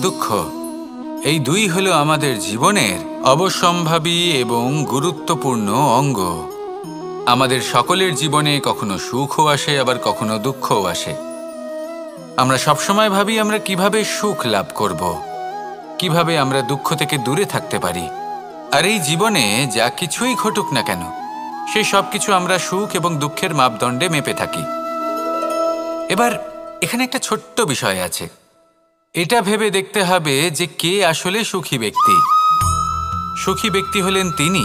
দুঃখ, এই দুই হলো আমাদের জীবনের অবশ্যম্ভাবী এবং গুরুত্বপূর্ণ অঙ্গ। আমাদের সকলের জীবনে কখনো সুখও আসে, আবার কখনো দুঃখও আসে। আমরা সবসময় ভাবি আমরা কিভাবে সুখ লাভ করব, কিভাবে আমরা দুঃখ থেকে দূরে থাকতে পারি। আর এই জীবনে যা কিছুই ঘটুক না কেন, সেই সব কিছু আমরা সুখ এবং দুঃখের মাপদণ্ডে মেপে থাকি। এবার এখানে একটা ছোট্ট বিষয় আছে, এটা ভেবে দেখতে হবে যে কে আসলে সুখী ব্যক্তি। সুখী ব্যক্তি হলেন তিনি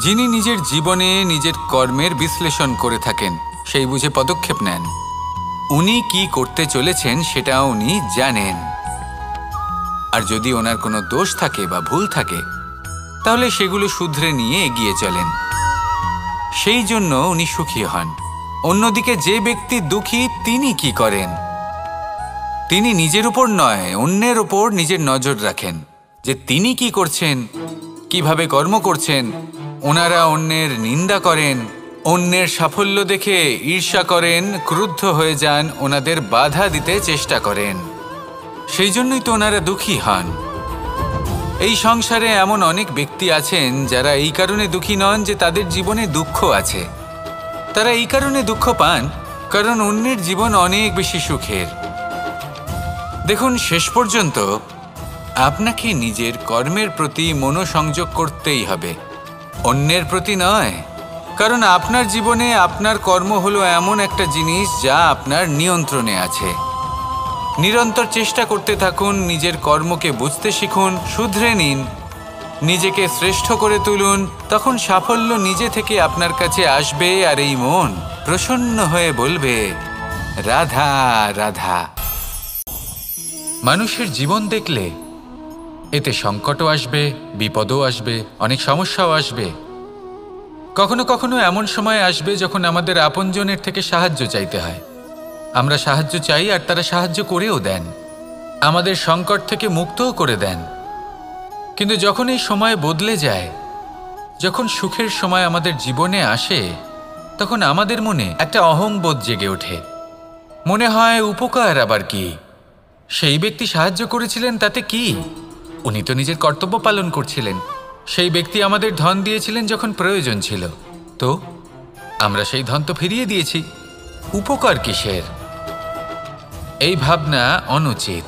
যিনি নিজের জীবনে নিজের কর্মের বিশ্লেষণ করে থাকেন, সেই বুঝে পদক্ষেপ নেন। উনি কি করতে চলেছেন সেটা উনি জানেন, আর যদি ওনার কোনো দোষ থাকে বা ভুল থাকে তাহলে সেগুলো শুধরে নিয়ে এগিয়ে চলেন। সেই জন্য উনি সুখী হন। অন্যদিকে যে ব্যক্তি দুঃখী, তিনি কি করেন? তিনি নিজের উপর নয়, অন্যের উপর নিজের নজর রাখেন যে তিনি কি করছেন, কিভাবে কর্ম করছেন। ওনারা অন্যের নিন্দা করেন, অন্যের সাফল্য দেখে ঈর্ষা করেন, ক্রুদ্ধ হয়ে যান, ওনাদের বাধা দিতে চেষ্টা করেন। সেই জন্যই তো ওনারা দুঃখী হন। এই সংসারে এমন অনেক ব্যক্তি আছেন যারা এই কারণে দুঃখী নন যে তাদের জীবনে দুঃখ আছে। তারা এই কারণে দুঃখ পান কারণ অন্যের জীবন অনেক বেশি সুখের। দেখুন, শেষ পর্যন্ত আপনাকে নিজের কর্মের প্রতি মনোসংযোগ করতেই হবে, অন্যের প্রতি নয়। কারণ আপনার জীবনে আপনার কর্ম হলো এমন একটা জিনিস যা আপনার নিয়ন্ত্রণে আছে। নিরন্তর চেষ্টা করতে থাকুন, নিজের কর্মকে বুঝতে শিখুন, শুধরে নিন, নিজেকে শ্রেষ্ঠ করে তুলুন। তখন সাফল্য নিজে থেকে আপনার কাছে আসবে, আর এই মন প্রসন্ন হয়ে বলবে, রাধা রাধা। মানুষের জীবন দেখলে এতে সংকটও আসবে, বিপদও আসবে, অনেক সমস্যাও আসবে। কখনো কখনো এমন সময় আসবে যখন আমাদের আপনজনের থেকে সাহায্য চাইতে হয়। আমরা সাহায্য চাই আর তারা সাহায্য করেও দেন, আমাদের সংকট থেকে মুক্তও করে দেন। কিন্তু যখন এই সময় বদলে যায়, যখন সুখের সময় আমাদের জীবনে আসে, তখন আমাদের মনে একটা অহংবোধ জেগে ওঠে। মনে হয় উপকার আবার কি, সেই ব্যক্তি সাহায্য করেছিলেন তাতে কি, উনি তো নিজের কর্তব্য পালন করছিলেন। সেই ব্যক্তি আমাদের ধন দিয়েছিলেন যখন প্রয়োজন ছিল, তো আমরা সেই ধন তো ফিরিয়ে দিয়েছি, উপকার কিসের? এই ভাবনা অনুচিত।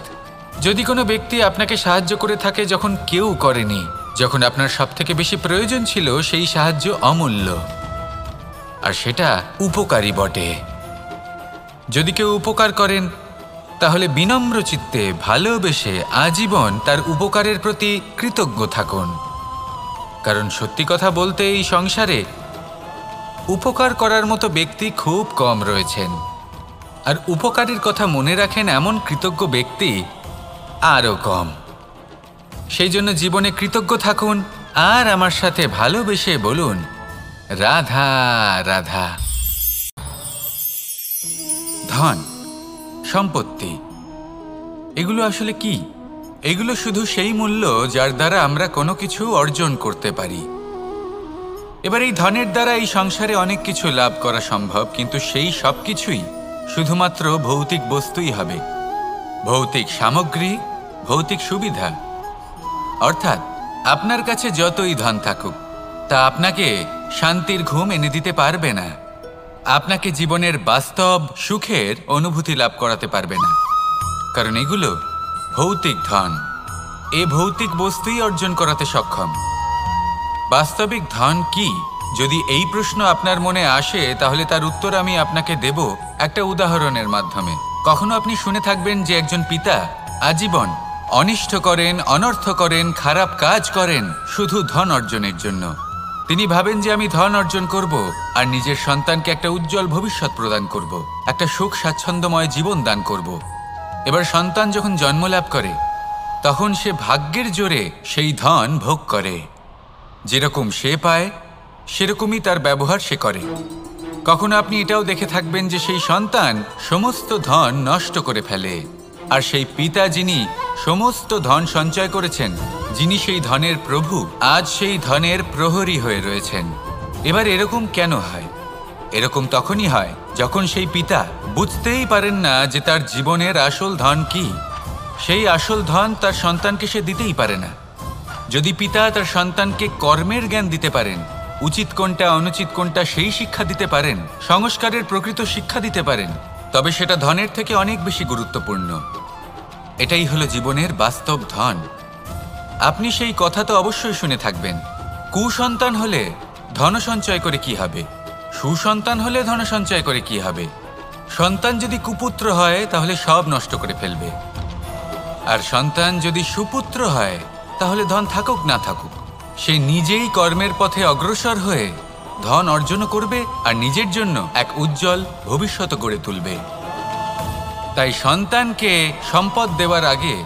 যদি কোনো ব্যক্তি আপনাকে সাহায্য করে থাকে যখন কেউ করেনি, যখন আপনার সবথেকে বেশি প্রয়োজন ছিল, সেই সাহায্য অমূল্য, আর সেটা উপকারী বটে। যদি কেউ উপকার করেন তাহলে বিনম্র চিত্তে ভালোবেসে আজীবন তার উপকারের প্রতি কৃতজ্ঞ থাকুন। কারণ সত্যি কথা বলতে এই সংসারে উপকার করার মতো ব্যক্তি খুব কম রয়েছেন, আর উপকারের কথা মনে রাখেন এমন কৃতজ্ঞ ব্যক্তি আরও কম। সেই জন্য জীবনে কৃতজ্ঞ থাকুন আর আমার সাথে ভালোবেসে বলুন, রাধা রাধা। ধন, সম্পত্তি, এগুলো আসলে কি? এগুলো শুধু সেই মূল্য যার দ্বারা আমরা কোনো কিছু অর্জন করতে পারি। এবার এই ধনের দ্বারা এই সংসারে অনেক কিছু লাভ করা সম্ভব, কিন্তু সেই সব কিছুই শুধুমাত্র ভৌতিক বস্তুই হবে, ভৌতিক সামগ্রী, ভৌতিক সুবিধা। অর্থাৎ আপনার কাছে যতই ধন থাকুক, তা আপনাকে শান্তির ঘুম এনে দিতে পারবে না, আপনাকে জীবনের বাস্তব সুখের অনুভূতি লাভ করাতে পারবে না। কারণ এগুলো ভৌতিক ধন, এ ভৌতিক বস্তুই অর্জন করাতে সক্ষম। বাস্তবিক ধন কি? যদি এই প্রশ্ন আপনার মনে আসে তাহলে তার উত্তর আমি আপনাকে দেব একটা উদাহরণের মাধ্যমে। কখনো আপনি শুনে থাকবেন যে একজন পিতা আজীবন অনিষ্ট করেন, অনর্থ করেন, খারাপ কাজ করেন শুধু ধন অর্জনের জন্য। তিনি ভাবেন যে আমি ধন অর্জন করব আর নিজের সন্তানকে একটা উজ্জ্বল ভবিষ্যৎ প্রদান করব, একটা সুখ স্বাচ্ছন্দ্যময় জীবন দান করব। এবার সন্তান যখন জন্ম লাভ করে তখন সে ভাগ্যের জোরে সেই ধন ভোগ করে। যেরকম সে পায় সেরকমই তার ব্যবহার সে করে। কখনো আপনি এটাও দেখে থাকবেন যে সেই সন্তান সমস্ত ধন নষ্ট করে ফেলে, আর সেই পিতা যিনি সমস্ত ধন সঞ্চয় করেছেন, যিনি সেই ধনের প্রভু, আজ সেই ধনের প্রহরী হয়ে রয়েছেন। এবার এরকম কেন হয়? এরকম তখনই হয় যখন সেই পিতা বুঝতেই পারেন না যে তার জীবনের আসল ধন কি। সেই আসল ধন তার সন্তানকে সে দিতেই পারে না। যদি পিতা তার সন্তানকে কর্মের জ্ঞান দিতে পারেন, উচিত কোনটা অনুচিত কোনটা সেই শিক্ষা দিতে পারেন, সংস্কারের প্রকৃত শিক্ষা দিতে পারেন, তবে সেটা ধনের থেকে অনেক বেশি গুরুত্বপূর্ণ। এটাই হলো জীবনের বাস্তব ধন। আপনি সেই কথা তো অবশ্যই শুনে থাকবেন, কুসন্তান হলে ধন সঞ্চয় করে কি হবে, সুসন্তান হলে ধন সঞ্চয় করে কি হবে। সন্তান যদি কুপুত্র হয় তাহলে সব নষ্ট করে ফেলবে, আর সন্তান যদি সুপুত্র হয় তাহলে ধন থাকুক না থাকুক সে নিজেই কর্মের পথে অগ্রসর হয়ে ধন অর্জন করবে আর নিজের জন্য এক উজ্জ্বল ভবিষ্যৎ গড়ে তুলবে। তাই সন্তানকে সম্পদ দেওয়ার আগে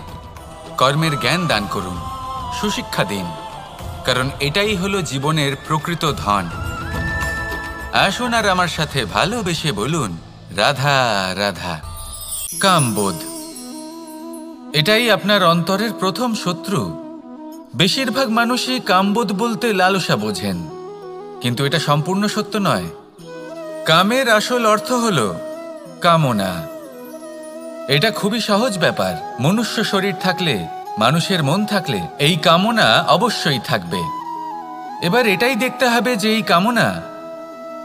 কর্মের জ্ঞান দান করুন, সুশিক্ষা দিন, কারণ এটাই হলো জীবনের প্রকৃত ধন। আসুন আর আমার সাথে ভালোবেসে বলুন, রাধা রাধা। কামবোধ, এটাই আপনার অন্তরের প্রথম শত্রু। বেশিরভাগ মানুষই কামবোধ বলতে লালসা বোঝেন, কিন্তু এটা সম্পূর্ণ সত্য নয়। কামের আসল অর্থ হল কামনা। এটা খুবই সহজ ব্যাপার। মনুষ্য শরীর থাকলে, মানুষের মন থাকলে এই কামনা অবশ্যই থাকবে। এবার এটাই দেখতে হবে যে এই কামনা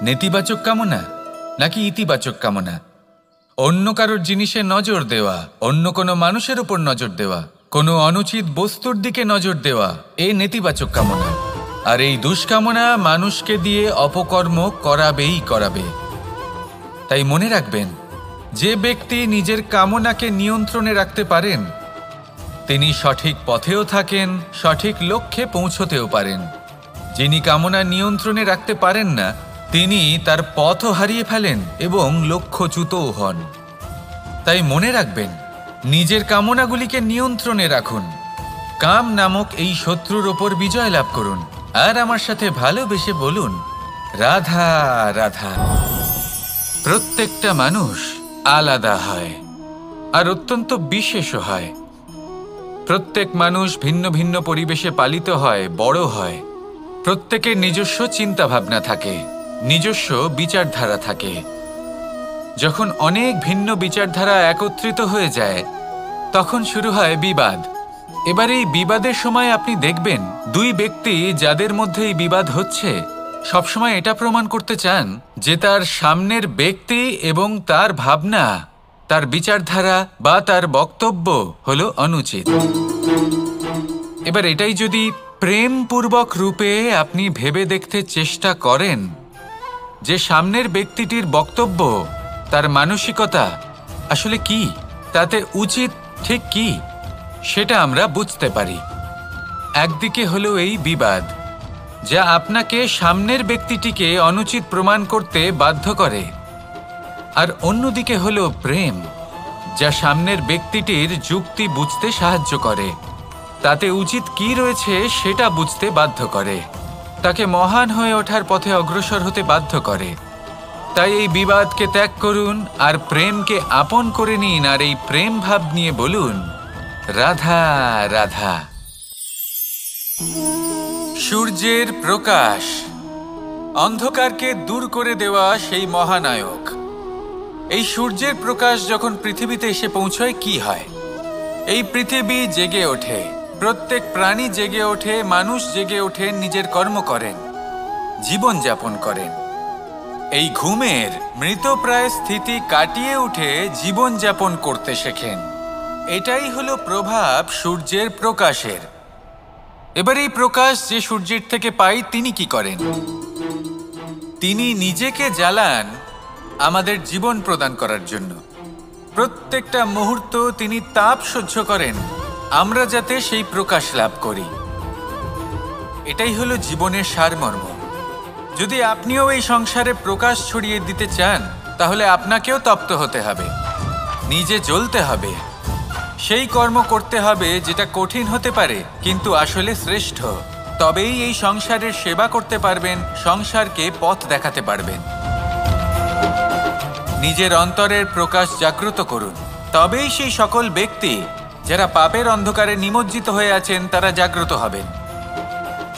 নেতিবাচক কামনা নাকি ইতিবাচক কামনা। অন্য কারোর জিনিসে নজর দেওয়া, অন্য কোনো মানুষের উপর নজর দেওয়া, কোনো অনুচিত বস্তুর দিকে নজর দেওয়া, এই নেতিবাচক কামনা। আর এই দুষ্কামনা মানুষকে দিয়ে অপকর্ম করাবেই করাবে। তাই মনে রাখবেন, যে ব্যক্তি নিজের কামনাকে নিয়ন্ত্রণে রাখতে পারেন তিনি সঠিক পথেও থাকেন, সঠিক লক্ষ্যে পৌঁছতেও পারেন। যিনি কামনা নিয়ন্ত্রণে রাখতে পারেন না তিনি তার পথও হারিয়ে ফেলেন এবং লক্ষ্যচ্যুতও হন। তাই মনে রাখবেন, নিজের কামনাগুলিকে নিয়ন্ত্রণে রাখুন, কাম নামক এই শত্রুর ওপর বিজয় লাভ করুন, আর আমার সাথে ভালোবেসে বলুন, রাধা রাধা। প্রত্যেকটা মানুষ আলাদা হয় আর অত্যন্ত বিশেষও হয়। প্রত্যেক মানুষ ভিন্ন ভিন্ন পরিবেশে পালিত হয়, বড় হয়। প্রত্যেকের নিজস্ব চিন্তাভাবনা থাকে, নিজস্ব বিচারধারা থাকে। যখন অনেক ভিন্ন বিচারধারা একত্রিত হয়ে যায় তখন শুরু হয় বিবাদ। এবার এই বিবাদের সময় আপনি দেখবেন দুই ব্যক্তি যাদের মধ্যে এই বিবাদ হচ্ছে সবসময় এটা প্রমাণ করতে চান যে তার সামনের ব্যক্তি এবং তার ভাবনা, তার বিচারধারা বা তার বক্তব্য হলো অনুচিত। এবার এটাই যদি প্রেমপূর্বক রূপে আপনি ভেবে দেখতে চেষ্টা করেন যে সামনের ব্যক্তিটির বক্তব্য, তার মানসিকতা আসলে কি, তাতে উচিত ঠিক কি, সেটা আমরা বুঝতে পারি। একদিকে হলো এই বিবাদ যা আপনাকে সামনের ব্যক্তিটিকে অনুচিত প্রমাণ করতে বাধ্য করে, আর অন্যদিকে হলো প্রেম যা সামনের ব্যক্তিটির যুক্তি বুঝতে সাহায্য করে, তাতে উচিত কি রয়েছে সেটা বুঝতে বাধ্য করে, তাকে মহান হয়ে ওঠার পথে অগ্রসর হতে বাধ্য করে। তাই এই বিবাদকে ত্যাগ করুন আর প্রেমকে আপন করে নিন, আর এই প্রেম ভাব নিয়ে বলুন, রাধা রাধা। সূর্যের প্রকাশ, অন্ধকারকে দূর করে দেওয়া সেই মহানায়ক। এই সূর্যের প্রকাশ যখন পৃথিবীতে এসে পৌঁছয় কি হয়? এই পৃথিবী জেগে ওঠে, প্রত্যেক প্রাণী জেগে ওঠে, মানুষ জেগে ওঠে, নিজের কর্ম করেন, জীবন যাপন করেন। এই ঘুমের মৃতপ্রায় স্থিতি কাটিয়ে উঠে জীবন যাপন করতে শেখেন। এটাই হলো প্রভাব সূর্যের প্রকাশের। এবার এই প্রকাশ যে সূর্যের থেকে পাই তিনি কি করেন? তিনি নিজেকে জ্বালান আমাদের জীবন প্রদান করার জন্য। প্রত্যেকটা মুহূর্ত তিনি তাপ সহ্য করেন আমরা যাতে সেই প্রকাশ লাভ করি। এটাই হলো জীবনের সারমর্ম। যদি আপনিও এই সংসারে প্রকাশ ছড়িয়ে দিতে চান তাহলে আপনাকেও তপ্ত হতে হবে, নিজে জ্বলতে হবে, সেই কর্ম করতে হবে যেটা কঠিন হতে পারে কিন্তু আসলে শ্রেষ্ঠ। তবেই এই সংসারের সেবা করতে পারবেন, সংসারকে পথ দেখাতে পারবেন। নিজের অন্তরের প্রকাশ জাগ্রত করুন, তবেই সেই সকল ব্যক্তি যারা পাপের অন্ধকারে নিমজ্জিত হয়ে আছেন তারা জাগ্রত হবেন।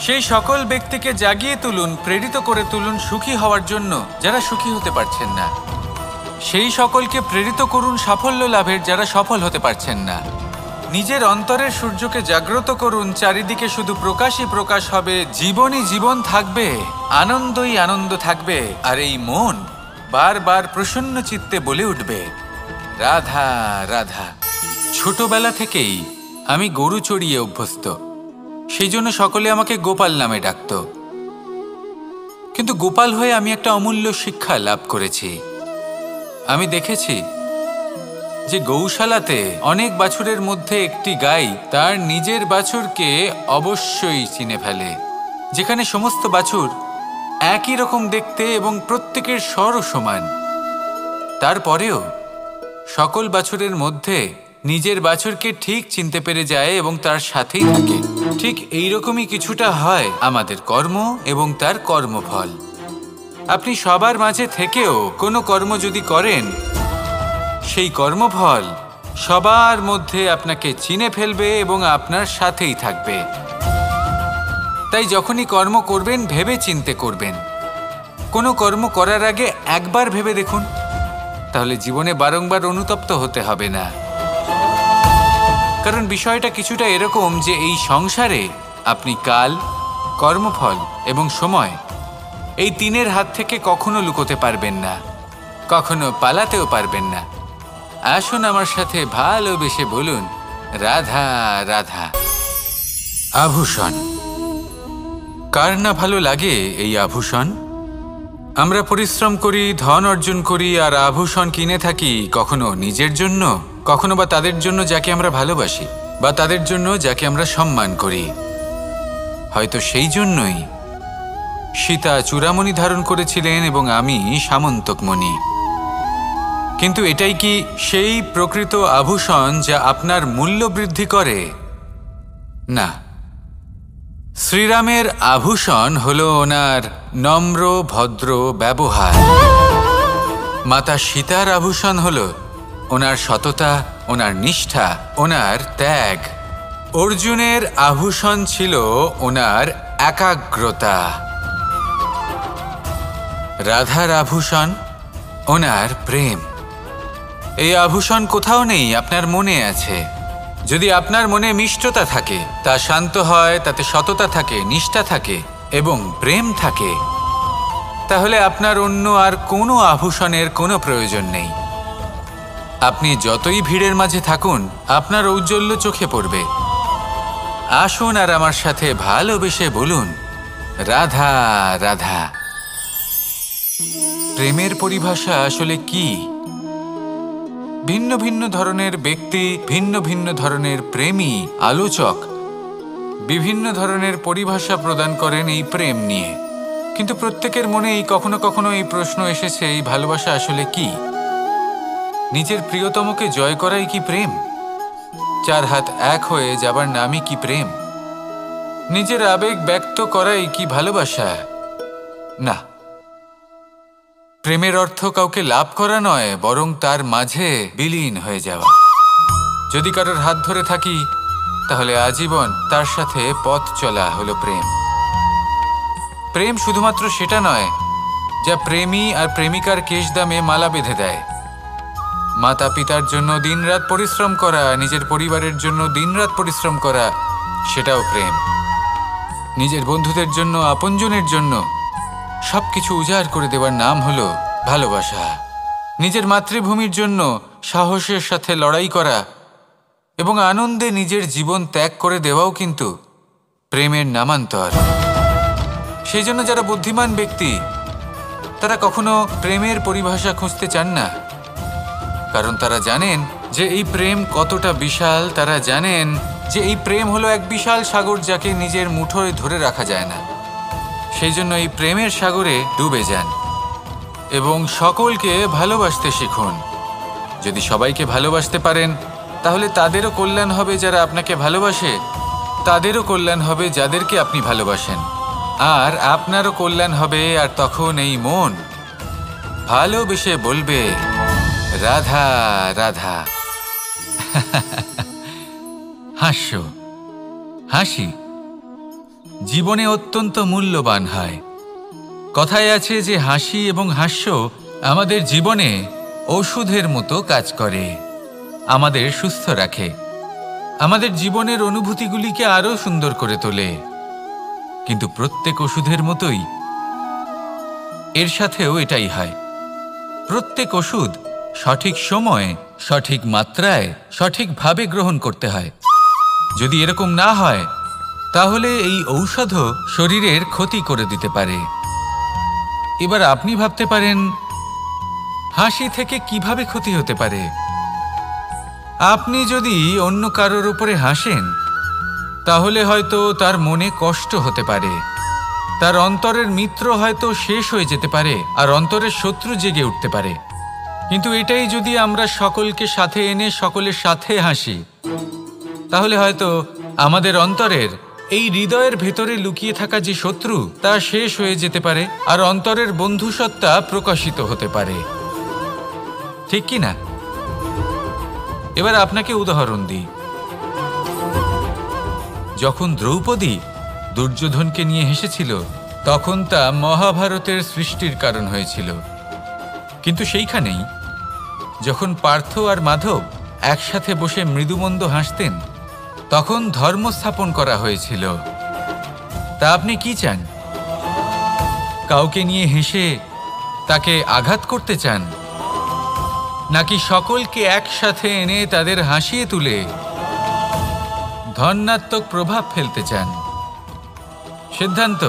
সেই সকল ব্যক্তিকে জাগিয়ে তুলুন, প্রেরিত করে তুলুন সুখী হওয়ার জন্য যারা সুখী হতে পারছেন না। সেই সকলকে প্রেরিত করুন সাফল্য লাভের যারা সফল হতে পারছেন না। নিজের অন্তরের সূর্যকে জাগ্রত করুন, চারিদিকে শুধু প্রকাশই প্রকাশ হবে, জীবনই জীবন থাকবে, আনন্দই আনন্দ থাকবে, আর এই মন বারবার প্রসন্ন চিত্তে বলে উঠবে, রাধা রাধা। ছোটবেলা থেকেই আমি গরু চড়িয়ে অভ্যস্ত, সেই জন্য সকলে আমাকে গোপাল নামে ডাকত। কিন্তু গোপাল হয়ে আমি একটা অমূল্য শিক্ষা লাভ করেছি। আমি দেখেছি যে গৌশালাতে অনেক বাছুরের মধ্যে একটি গাই তার নিজের বাছুরকে অবশ্যই চিনে ফেলে। যেখানে সমস্ত বাছুর একই রকম দেখতে এবং প্রত্যেকের স্বরও সমান, তারপরেও সকল বাছুরের মধ্যে নিজের বাছুরকে ঠিক চিনতে পেরে যায় এবং তার সাথেই থাকে। ঠিক এইরকমই কিছুটা হয় আমাদের কর্ম এবং তার কর্মফল। আপনি সবার মাঝে থেকেও কোনো কর্ম যদি করেন, সেই কর্মফল সবার মধ্যে আপনাকে চিনে ফেলবে এবং আপনার সাথেই থাকবে। তাই যখনই কর্ম করবেন ভেবে চিন্তে করবেন। কোনো কর্ম করার আগে একবার ভেবে দেখুন, তাহলে জীবনে বারংবার অনুতপ্ত হতে হবে না। কারণ বিষয়টা কিছুটা এরকম যে এই সংসারে আপনি কাল, কর্মফল এবং সময়, এই তিনের হাত থেকে কখনো লুকোতে পারবেন না, কখনো পালাতেও পারবেন না। আসুন আমার সাথে ভালোবেসে বলুন, রাধা রাধা। আভূষণ, কার না ভালো লাগে এই আভূষণ? আমরা পরিশ্রম করি, ধন অর্জন করি আর আভূষণ কিনে থাকি, কখনো নিজের জন্য, কখনো বা তাদের জন্য যাকে আমরা ভালোবাসি, বা তাদের জন্য যাকে আমরা সম্মান করি। হয়তো সেই জন্যই সীতা চূড়ামণি ধারণ করেছিলেন এবং আমি সামন্তকমণি। কিন্তু এটাই কি সেই প্রকৃত আভূষণ যা আপনার মূল্য বৃদ্ধি করে? না। শ্রীরামের আভূষণ হলো ওনার নম্র ভদ্র ব্যবহার। মাতা সীতার আভূষণ হলো ওনার সততা, ওনার নিষ্ঠা, ওনার ত্যাগ। অর্জুনের আভূষণ ছিল ওনার একাগ্রতা। রাধার আভূষণ ওনার প্রেম। এই আভূষণ কোথাও নেই, আপনার মনে আছে। যদি আপনার মনে মিষ্টতা থাকে, তা শান্ত হয়, তাতে সততা থাকে, নিষ্ঠা থাকে এবং প্রেম থাকে, তাহলে আপনার অন্য আর কোনো আভূষণের কোনো প্রয়োজন নেই। আপনি যতই ভিড়ের মাঝে থাকুন, আপনার ঔজ্জ্বল্য চোখে পড়বে। আসুন আর আমার সাথে ভালোবেসে বলুন, রাধা রাধা। প্রেমের পরিভাষা আসলে কি? ভিন্ন ভিন্ন ধরনের ব্যক্তি, ভিন্ন ভিন্ন ধরনের প্রেমী, আলোচক বিভিন্ন ধরনের পরিভাষা প্রদান করেন এই প্রেম নিয়ে। কিন্তু প্রত্যেকের মনেই কখনো কখনো এই প্রশ্ন এসেছে, এই ভালোবাসা আসলে কি? নিজের প্রিয়তমকে জয় করাই কি প্রেম? চার হাত এক হয়ে যাবার নামই কি প্রেম? নিজের আবেগ ব্যক্ত করাই কি ভালোবাসা? না। প্রেমের অর্থ কাউকে লাভ করা নয়, বরং তার মাঝে বিলীন হয়ে যাওয়া। যদি কারোর হাত ধরে থাকি, তাহলে আজীবন তার সাথে পথ চলা হলো প্রেম। প্রেম শুধুমাত্র সেটা নয় যা প্রেমী আর প্রেমিকার কেশদামে মালা বেঁধে দেয়। মাতা পিতার জন্য দিনরাত পরিশ্রম করা, নিজের পরিবারের জন্য দিনরাত পরিশ্রম করা, সেটাও প্রেম। নিজের বন্ধুদের জন্য, আপনজনের জন্য সবকিছু উজাড় করে দেওয়ার নাম হলো ভালোবাসা। নিজের মাতৃভূমির জন্য সাহসের সাথে লড়াই করা এবং আনন্দে নিজের জীবন ত্যাগ করে দেওয়াও কিন্তু প্রেমের নামান্তর। সেই জন্য যারা বুদ্ধিমান ব্যক্তি, তারা কখনো প্রেমের পরিভাষা খুঁজতে চান না, কারণ তারা জানেন যে এই প্রেম কতটা বিশাল। তারা জানেন যে এই প্রেম হলো এক বিশাল সাগর, যাকে নিজের মুঠোয় ধরে রাখা যায় না। সেই জন্য এই প্রেমের সাগরে ডুবে যান এবং সকলকে ভালোবাসতে শিখুন। যদি সবাইকে ভালোবাসতে পারেন, তাহলে তাদেরও কল্যাণ হবে যারা আপনাকে ভালোবাসে, তাদেরও কল্যাণ হবে যাদেরকে আপনি ভালোবাসেন, আর আপনারও কল্যাণ হবে। আর তখন এই মন ভালোবেসে বলবে, রাধা রাধা। হাস্য, হাসি জীবনে অত্যন্ত মূল্যবান হয়। কথায় আছে যে হাসি এবং হাস্য আমাদের জীবনে ওষুধের মতো কাজ করে, আমাদের সুস্থ রাখে। আমাদের জীবনের অনুভূতিগুলিকে আরো সুন্দর করে তোলে। কিন্তু প্রত্যেক ওষুধের মতোই এর সাথেও এটাই হয়। প্রত্যেক ওষুধ সঠিক সময়ে, সঠিক মাত্রায়, সঠিকভাবে গ্রহণ করতে হয়। যদি এরকম না হয় তাহলে এই ঔষধও শরীরের ক্ষতি করে দিতে পারে। এবার আপনি ভাবতে পারেন, হাসি থেকে কিভাবে ক্ষতি হতে পারে? আপনি যদি অন্য কারোর উপরে হাসেন তাহলে হয়তো তার মনে কষ্ট হতে পারে, তার অন্তরের মিত্র হয়তো শেষ হয়ে যেতে পারে, আর অন্তরের শত্রু জেগে উঠতে পারে। কিন্তু এটাই যদি আমরা সকলকে সাথে এনে সকলের সাথে হাসি, তাহলে হয়তো আমাদের অন্তরের এই হৃদয়ের ভেতরে লুকিয়ে থাকা যে শত্রু তা শেষ হয়ে যেতে পারে, আর অন্তরের বন্ধুসত্তা প্রকাশিত হতে পারে। ঠিক কি না? এবার আপনাকে উদাহরণ দিই। যখন দ্রৌপদী দুর্যোধনকে নিয়ে হেসেছিল তখন তা মহাভারতের সৃষ্টির কারণ হয়েছিল। কিন্তু সেইখানেই যখন পার্থ আর মাধব একসাথে বসে মৃদুমন্দ হাসতেন তখন ধর্ম স্থাপন করা হয়েছিল। তা আপনি কি চান? কাউকে নিয়ে হেসে তাকে আঘাত করতে চান, নাকি সকলকে একসাথে এনে তাদের হাসিয়ে তুলে ধনাত্মক প্রভাব ফেলতে চান? সিদ্ধান্ত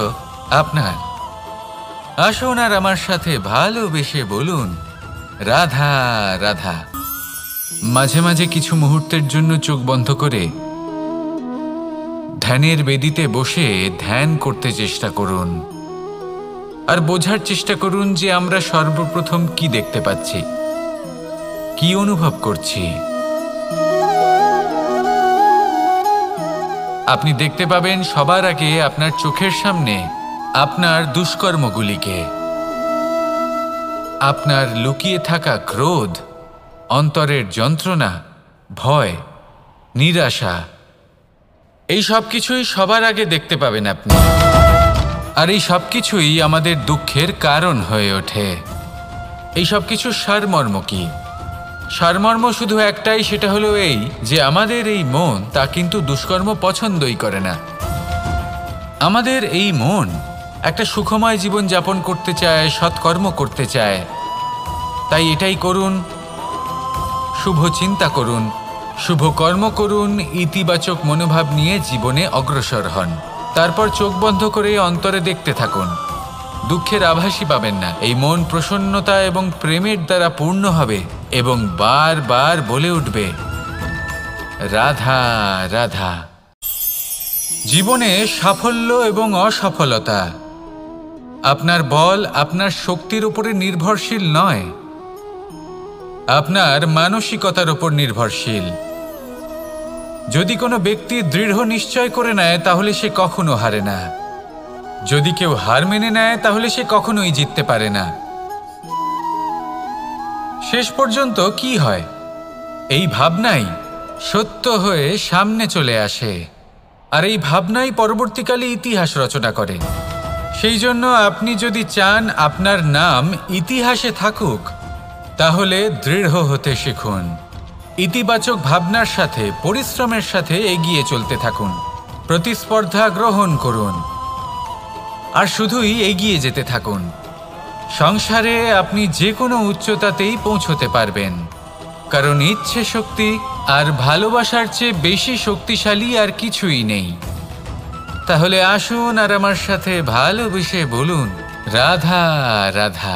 আপনার। আসুন আর আমার সাথে ভালোবেসে বলুন, রাধা রাধা। মাঝে মাঝে কিছু মুহূর্তের জন্য চোখ বন্ধ করে ধ্যানের বেদিতে বসে ধ্যান করতে চেষ্টা করুন, আর বোঝার চেষ্টা করুন যে আমরা সর্বপ্রথম কি দেখতে পাচ্ছি, কি অনুভব করছি। আপনি দেখতে পাবেন সবার আগে আপনার চোখের সামনে আপনার দুষ্কর্মগুলিকে, আপনার লুকিয়ে থাকা ক্রোধ, অন্তরের যন্ত্রণা, ভয়, নিরাশা, এই সব কিছুই সবার আগে দেখতে পাবেন আপনি। আর এই সব কিছুই আমাদের দুঃখের কারণ হয়ে ওঠে। এই সব কিছুর সারমর্ম কি? সারমর্ম শুধু একটাই, সেটা হলো এই যে আমাদের এই মন তা কিন্তু দুষ্কর্ম পছন্দই করে না। আমাদের এই মন একটা সুখময় জীবন যাপন করতে চায়, সৎকর্ম করতে চায়। তাই এটাই করুন, শুভ চিন্তা করুন, শুভ কর্ম করুন, ইতিবাচক মনোভাব নিয়ে জীবনে অগ্রসর হন। তারপর চোখ বন্ধ করে অন্তরে দেখতে থাকুন। দুঃখের আভাসই পাবেন না। এই মন প্রসন্নতা এবং প্রেমের দ্বারা পূর্ণ হবে এবং বারবার বলে উঠবে, রাধা রাধা। জীবনে সাফল্য এবং অসফলতা আপনার বল, আপনার শক্তির উপরে নির্ভরশীল নয়, আপনার মানসিকতার উপর নির্ভরশীল। যদি কোনো ব্যক্তি দৃঢ় নিশ্চয় করে নেয় তাহলে সে কখনো হারে না। যদি কেউ হার মেনে নেয় তাহলে সে কখনোই জিততে পারে না। শেষ পর্যন্ত কি হয়? এই ভাবনাই সত্য হয়ে সামনে চলে আসে, আর এই ভাবনাই পরবর্তীকালে ইতিহাস রচনা করে। সেই জন্য আপনি যদি চান আপনার নাম ইতিহাসে থাকুক তাহলে দৃঢ় হতে শিখুন। ইতিবাচক ভাবনার সাথে, পরিশ্রমের সাথে এগিয়ে চলতে থাকুন। প্রতিস্পর্ধা গ্রহণ করুন আর শুধুই এগিয়ে যেতে থাকুন। সংসারে আপনি যে কোনো উচ্চতাতেই পৌঁছতে পারবেন, কারণ ইচ্ছে শক্তি আর ভালোবাসার চেয়ে বেশি শক্তিশালী আর কিছুই নেই। তাহলে আসুন আর আমার সাথে ভালোবেসে বলুন, রাধা রাধা।